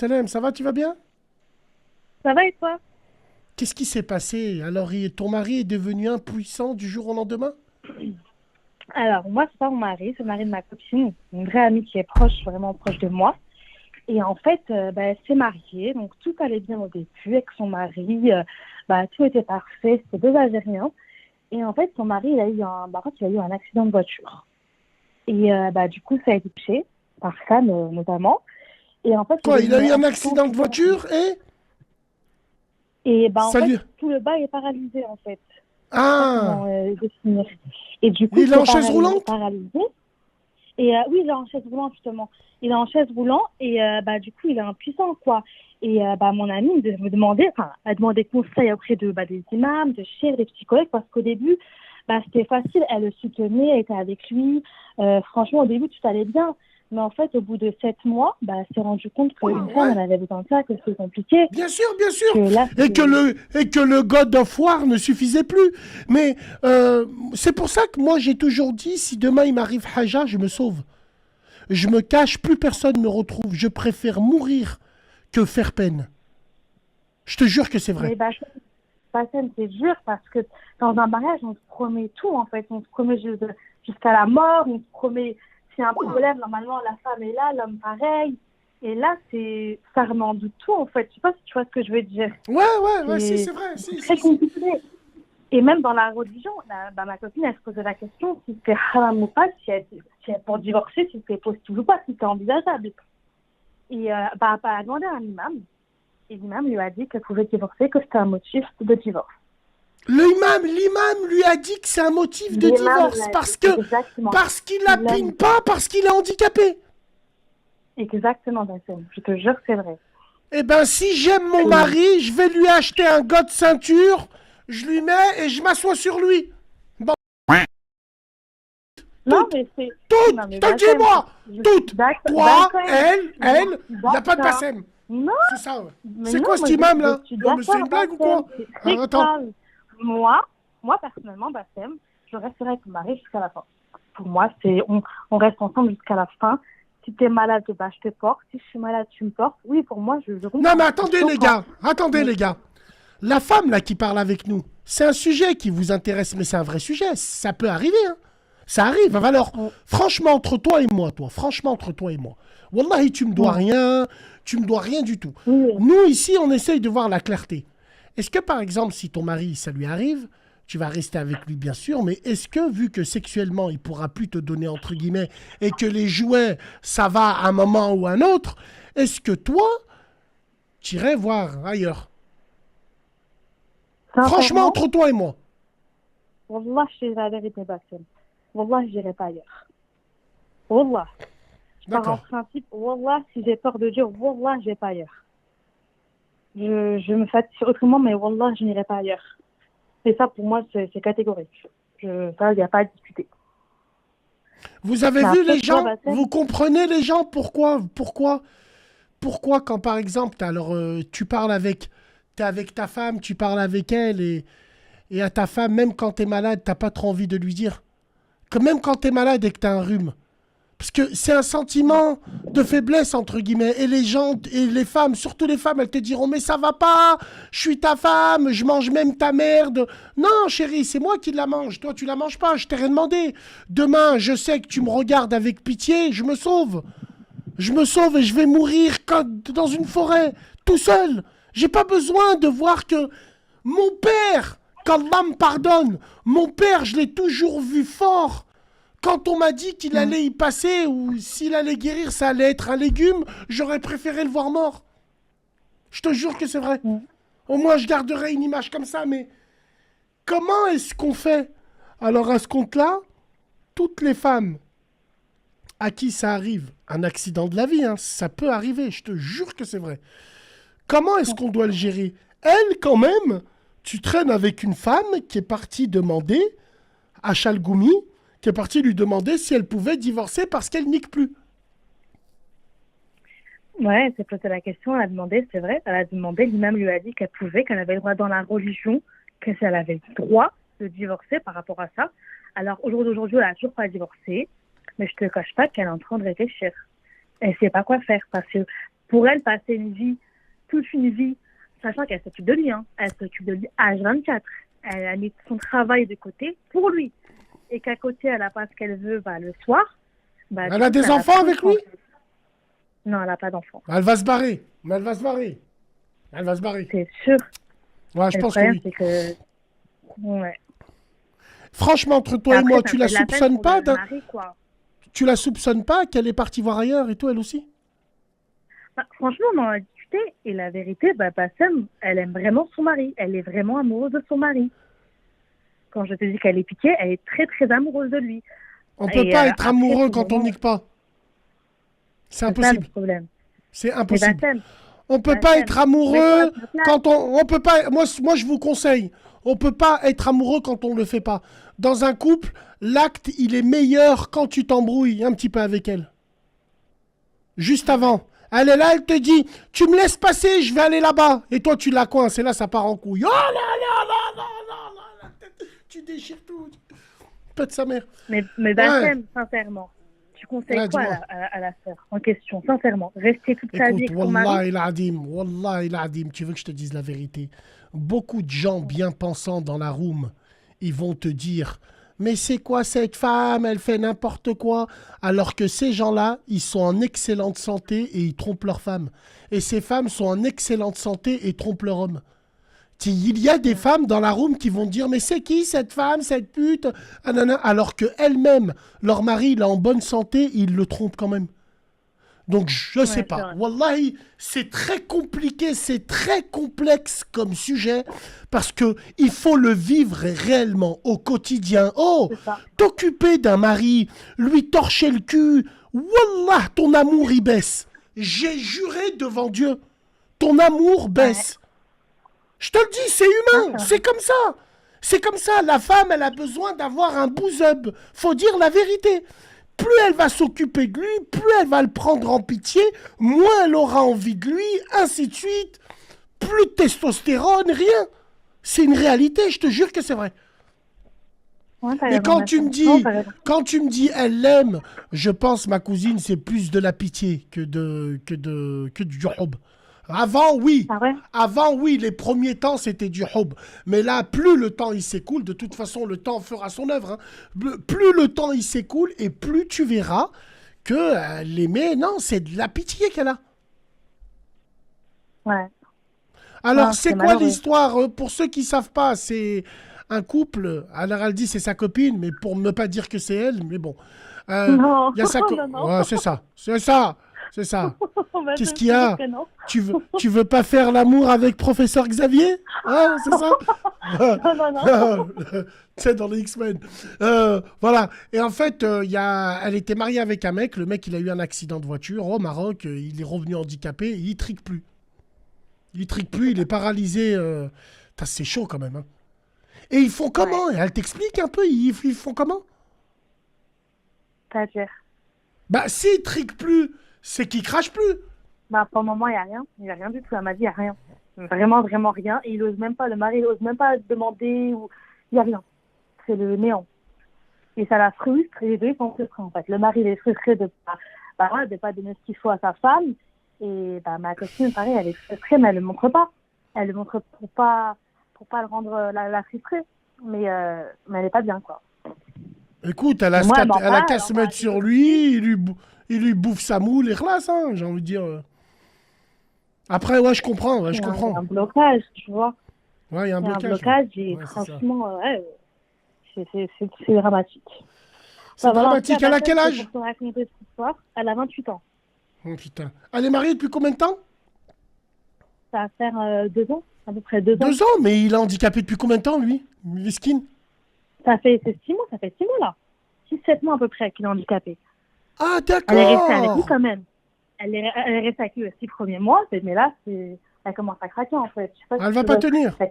salam. Ça va, tu vas bien? Ça va et toi? Qu'est-ce qui s'est passé? Alors, ton mari est devenu impuissant du jour au lendemain? Alors, moi, c'est pas mon mari, c'est le mari de ma copine, une vraie amie qui est proche, vraiment proche de moi. Et en fait, elle s'est mariée, donc tout allait bien au début avec son mari, tout était parfait, c'était deux Algériens. Et en fait, son mari, il a eu un accident de voiture. Et du coup, ça a été touché par femme notamment. Et en fait, il est Quoi, il a devenu eu un impuissant accident tout de le temps. voiture et Et en fait, salut. tout le bas est paralysé en fait. Je sais pas Ah, comment définir. Et du coup, il est en chaise roulante? paralysé. Et oui, il est en chaise roulante, justement. Il est en chaise roulante et du coup, il est impuissant, quoi. Et mon amie me demandait, enfin, elle demandait conseil auprès des imams, de chefs, des psychologues, parce qu'au début, c'était facile. Elle le soutenait, elle était avec lui. Franchement, au début, tout allait bien. Mais en fait, au bout de 7 mois, elle s'est rendue compte qu'une femme, Ouais, elle avait besoin de ça, que c'était compliqué, bien que sûr. là, Et que le God of War ne suffisait plus. Mais c'est pour ça que moi, j'ai toujours dit, si demain il m'arrive Haja, je me sauve. Je me cache, plus personne me retrouve. Je préfère mourir que faire peine. Je te jure que c'est vrai. mais Bassem, c'est dur parce que dans un mariage, on se promet tout, en fait. On se promet jusqu'à la mort, on se promet s'il y a un problème, normalement, la femme est là, l'homme pareil. Et là, ça remet en doute tout, en fait. Je sais pas si tu vois ce que je veux dire. Ouais, si, C'est c'est vrai. Si, très si, si. compliqué. Et même dans la religion, ma copine, elle se posait la question si c'était haram ou pas, pour divorcer, si c'était possible ou pas, si c'était envisageable. Et elle a demandé à un imam, et l'imam lui a dit qu'elle pouvait divorcer, que c'était un motif de divorce. L'imam lui a dit que c'est un motif de L'imam divorce l'a dit, parce que exactement. parce qu'il Il l'a lapine dit. pas, parce qu'il est handicapé. Exactement, Bassem. Je te jure que c'est vrai. Eh ben, si j'aime mon Et- mari, je vais lui acheter un gars de ceinture, je lui mets et je m'assois sur lui. Bon, Non, toutes, mais c'est. toutes, Non, je mais te le dis Bassem, moi, je suis toutes. Toi, d'accord. elle, Je suis il n'y a pas de d'accord. bassem. Non, C'est ça, ouais. mais C'est non, quoi cet moi imam je là? suis Non, mais c'est d'accord, une blague ou Bassem. quoi? C'est Ah, très attends. grave. Moi, moi personnellement, Bassem, je resterai avec mon mari jusqu'à la fin. Pour moi, on reste ensemble jusqu'à la fin. Si tu es malade, je te porte. Si je suis malade, tu me portes. Oui, pour moi, je Non, mais comprends. C'est attendez les choquant. gars, attendez Mais les gars. La femme là qui parle avec nous, c'est un sujet qui vous intéresse, mais c'est un vrai sujet. Ça peut arriver, hein. Ça arrive. Alors, on- franchement, entre toi et moi, franchement, entre toi et moi, Wallahi, on- tu me dois rien du tout. oui, Nous, ici, on essaye de voir la clarté. Est-ce que, par exemple, si ton mari, ça lui arrive, tu vas rester avec lui, bien sûr, mais est-ce que, vu que sexuellement, il pourra plus te donner, entre guillemets, et que les jouets, ça va à un moment ou à un autre, est-ce que toi, tu irais voir ailleurs? Franchement, sincèrement, entre toi et moi. Wallah, je dirais la vérité, Bassem. Wallah, je dirais pas ailleurs. Wallah. Je pars en D'accord. principe, Wallah, si j'ai peur de Dieu, Wallah, je vais pas ailleurs. Je me fatigue autrement, mais Wallah, je n'irai pas ailleurs. Et ça, pour moi, c'est catégorique. Ça, il n'y a pas à discuter. Vous avez Mais vu après, les toi, gens? Bassem, Vous comprenez les gens? Pourquoi quand par exemple, tu parles avec, t'es avec ta femme, tu parles avec elle et à ta femme, même quand t'es malade, t'as pas trop envie de lui dire. Que même quand t'es malade et que t'as un rhume. Parce que c'est un sentiment de faiblesse, entre guillemets. Et les gens, et les femmes, surtout les femmes, elles te diront, mais ça va pas, je suis ta femme, je mange même ta merde. Non, chérie, c'est moi qui la mange. Toi, tu la manges pas, je t'ai rien demandé. Demain, je sais que tu me regardes avec pitié, je me sauve. Je me sauve et je vais mourir dans une forêt, tout seul. J'ai pas besoin de voir que mon père, qu'Allah me pardonne, mon père, je l'ai toujours vu fort. Quand on m'a dit qu'il mm, allait y passer ou s'il allait guérir, ça allait être un légume, j'aurais préféré le voir mort. Je te jure que c'est vrai. mm. Au moins, je garderai une image comme ça, mais comment est-ce qu'on fait? Alors, à ce compte-là, toutes les femmes à qui ça arrive, un accident de la vie, hein, ça peut arriver, je te jure que c'est vrai. Comment est-ce qu'on doit le gérer? Elle, quand même, tu traînes avec une femme qui est partie demander à Chalgoumi, qui est partie lui demander si elle pouvait divorcer parce qu'elle nique plus. Ouais, elle s'est posé la question, elle a demandé, c'est vrai, elle a demandé, l'imam lui a dit qu'elle pouvait, qu'elle avait le droit dans la religion, qu'elle avait le droit de divorcer par rapport à ça. Alors, au jour d'aujourd'hui, elle a toujours pas divorcé, mais je te cache pas qu'elle est en train de réfléchir. Elle sait pas quoi faire parce que pour elle, passer toute une vie, sachant qu'elle s'occupe de lui, hein. Elle s'occupe de lui H24. Elle a mis son travail de côté pour lui. Et qu'à côté, elle n'a pas ce qu'elle veut le soir. Elle a des enfants avec lui? Non, elle n'a pas d'enfants. Elle va se barrer. Mais elle va se barrer. Elle va se barrer. C'est sûr. Ouais, je pense que oui. C'est que... Ouais. Franchement, entre toi et moi, tu la soupçonnes pas Tu la soupçonnes pas qu'elle est partie voir ailleurs et tout, elle aussi? Franchement, on en a discuté. Et la vérité, Bassem, elle aime vraiment son mari. Elle est vraiment amoureuse de son mari. Quand je te dis qu'elle est piquée, elle est très, très amoureuse de lui. On peut pas être amoureux quand on nique pas. C'est impossible. C'est impossible. On peut pas être amoureux quand on peut pas. Moi, je vous conseille. On peut pas être amoureux quand on le fait pas. Dans un couple, l'acte, il est meilleur quand tu t'embrouilles un petit peu avec elle. Juste avant. Elle est là, elle te dit, tu me laisses passer, je vais aller là-bas. Et toi, tu la coinces. Et là, ça part en couille. Oh là là là là là là. Tu déchires tout. Pète sa mère. Mais Bassem, sincèrement, tu conseilles quoi à la sœur en question, sincèrement? Rester toute sa vie avec son mari? Wallah il adim, tu veux que je te dise la vérité? Beaucoup de gens bien pensants dans la room, ils vont te dire, mais c'est quoi cette femme? Elle fait n'importe quoi. Alors que ces gens-là, ils sont en excellente santé et ils trompent leur femme. Et ces femmes sont en excellente santé et trompent leur homme. Il y a des femmes dans la room qui vont dire, mais c'est qui cette femme, cette pute? Alors qu'elles-mêmes, leur mari, il est en bonne santé, ils le trompent quand même. Donc, je sais pas. Wallahi, c'est très compliqué, c'est très complexe comme sujet, parce que il faut le vivre réellement, au quotidien. Oh, t'occuper d'un mari, lui torcher le cul, Wallah, ton amour, il baisse. J'ai juré devant Dieu, ton amour baisse. Je te le dis, c'est humain, c'est comme ça. C'est comme ça, la femme, elle a besoin d'avoir un bouzeb. Faut dire la vérité. Plus elle va s'occuper de lui, plus elle va le prendre en pitié, moins elle aura envie de lui, ainsi de suite. Plus de testostérone, rien. C'est une réalité, je te jure que c'est vrai. Ouais, et quand tu me dis, elle l'aime, je pense, ma cousine, c'est plus de la pitié que du hub. Avant, oui. Ah ouais. Avant, oui, les premiers temps, c'était du hub. Mais là, plus le temps, il s'écoule, de toute façon, le temps fera son œuvre. Hein. Plus le temps, il s'écoule, et plus tu verras que l'aimer, non, c'est de la pitié qu'elle a. Ouais. Alors, non, c'est quoi l'histoire? Pour ceux qui ne savent pas, c'est un couple. Alors, elle dit c'est sa copine, mais pour ne pas dire que c'est elle, mais bon. Non. Y a ouais, c'est ça. C'est ça. C'est ça. Qu'est-ce qu'il y a? Tu veux pas faire l'amour avec professeur Xavier? Hein, c'est ça? Non. Tu sais, dans les X-Men. Voilà. Et en fait, elle était mariée avec un mec. Le mec, il a eu un accident de voiture au Maroc. Il est revenu handicapé. Et il trique plus. Il est paralysé. C'est chaud quand même. Hein. Et ils font comment? Elle t'explique un peu. Ils font comment? C'est-à-dire? Bah, s'ils triquent plus, c'est qu'ils crachent plus. Bah, pour le moment, il n'y a rien. Il n'y a rien du tout. Elle m'a dit, il n'y a rien. Vraiment, vraiment rien. Et il ose même pas, le mari, il n'ose même pas demander. Ou... Il n'y a rien. C'est le néant. Et ça la frustre. Et les deux, ils sont frustrés, en fait. Le mari, il est frustré de ne pas donner ce qu'il faut à sa femme. Et ma copine, pareil, elle est frustrée, mais elle ne le montre pas. Elle le montre pour pas le rendre la frustrer. Mais elle n'est pas bien, quoi. Écoute, elle a qu'à se mettre sur lui, il lui bouffe sa moule et relasse, hein, j'ai envie de dire. Après, ouais, je comprends. Il y a un blocage, tu vois. Ouais, il y a un blocage et franchement, c'est dramatique. C'est dramatique. Elle a quel âge? Elle a 28 ans. Oh putain. Elle est mariée depuis combien de temps? Ça va faire 2 ans, à peu près 2 ans. 2 ans? Mais il est handicapé depuis combien de temps, lui? Miskin? Ça fait 6 mois, là. 6-7 mois à peu près qu'il est handicapé. Ah, d'accord. Elle est restée avec lui quand même. Elle est restée avec lui les 6 premiers mois, mais là, elle commence à craquer en fait. Elle va pas tenir. Elle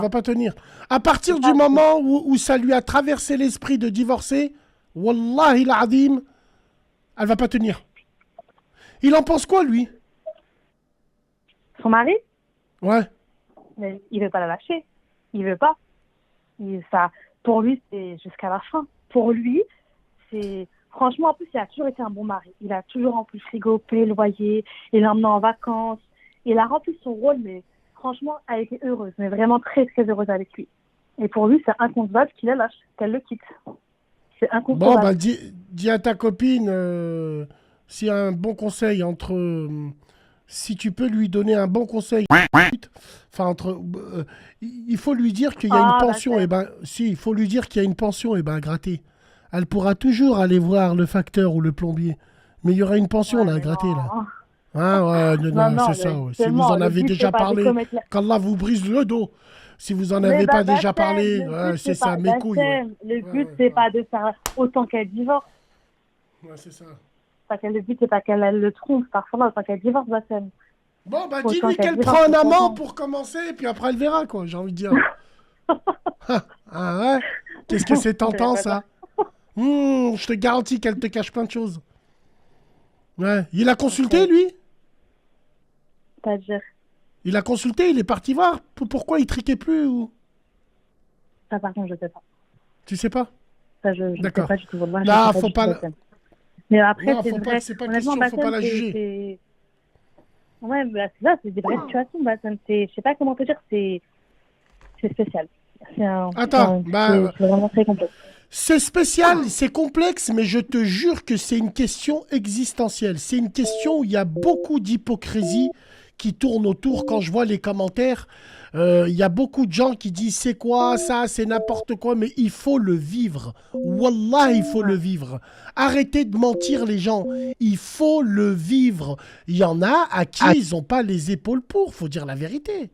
va pas tenir. À partir du moment où ça lui a traversé l'esprit de divorcer, Wallahi l'azim, elle va pas tenir. Il en pense quoi, lui? Son mari? Ouais. Mais il veut pas la lâcher. Il veut pas. Pour lui, c'est jusqu'à la fin. Pour lui, c'est Franchement, en plus, il a toujours été un bon mari. Il a toujours rempli le frigo, payé le loyer, il l'a emmené en vacances. Il a rempli son rôle, mais franchement, elle était heureuse, mais vraiment très, très heureuse avec lui. Et pour lui, c'est inconcevable qu'il la lâche, qu'elle le quitte. C'est Bon, bah, inconcevable. dis à ta copine s'il y a un bon conseil entre. Si tu peux lui donner un bon conseil. Enfin, il faut lui dire qu'il y a une Ah, bah, pension. Et ben, si, il faut lui dire qu'il y a une pension, et ben, à gratter. Elle pourra toujours aller voir le facteur ou le plombier. Mais il y aura une pension, ouais, là, à mais gratter, là. non. Hein, ouais, non, Non, non, non, c'est ça, ouais. Si vous justement, en le avez but, c'est déjà pas de parlé, commettre la... qu'Allah vous brise le dos. Si vous en Mais avez pas déjà Bassem, parlé, le but, ouais, c'est c'est ça, pas... mes couilles, ouais. Bassem, le Ouais, but, ouais, c'est ouais. pas de faire autant qu'elle divorce. Ouais, c'est ça. Le but, c'est pas qu'elle elle le trompe, parfois, autant qu'elle divorce, Bassem. Bon, bah Autant dis-lui qu'elle qu'elle divorce, prend un c'est amant content. pour commencer, et puis après elle verra, quoi, j'ai envie de dire. Ah ouais? Qu'est-ce que c'est Je dirais tentant, pas ça. ça? Je te garantis qu'elle te cache plein de choses. Ouais. Il a consulté, Ok, lui? c'est-à-dire, Il a consulté, il est parti voir. Pourquoi il triquait plus ou... ça, par contre, je sais pas. Tu sais pas? Ça, je sais D'accord. pas du tout. Moi, je sais Là, pas faut du tout, pas... Bassem. Mais après, Non, c'est une vraie... c'est pas Honnêtement, question, faut pas Bassem, la juger. Ouais, bah, c'est ça, c'est des vraies situations, Bassem. Je sais pas comment te dire, c'est spécial. Attends, bah, C'est vraiment très complexe. c'est spécial, c'est complexe, mais je te jure que c'est une question existentielle. C'est une question où il y a beaucoup d'hypocrisie qui tourne autour. Quand je vois les commentaires, il y a beaucoup de gens qui disent c'est quoi ça, c'est n'importe quoi, mais il faut le vivre. Wallah, il faut le Ouais. vivre. Arrêtez de mentir les gens. Il faut le vivre. Il y en a à qui ils n'ont pas les épaules pour, faut dire la vérité.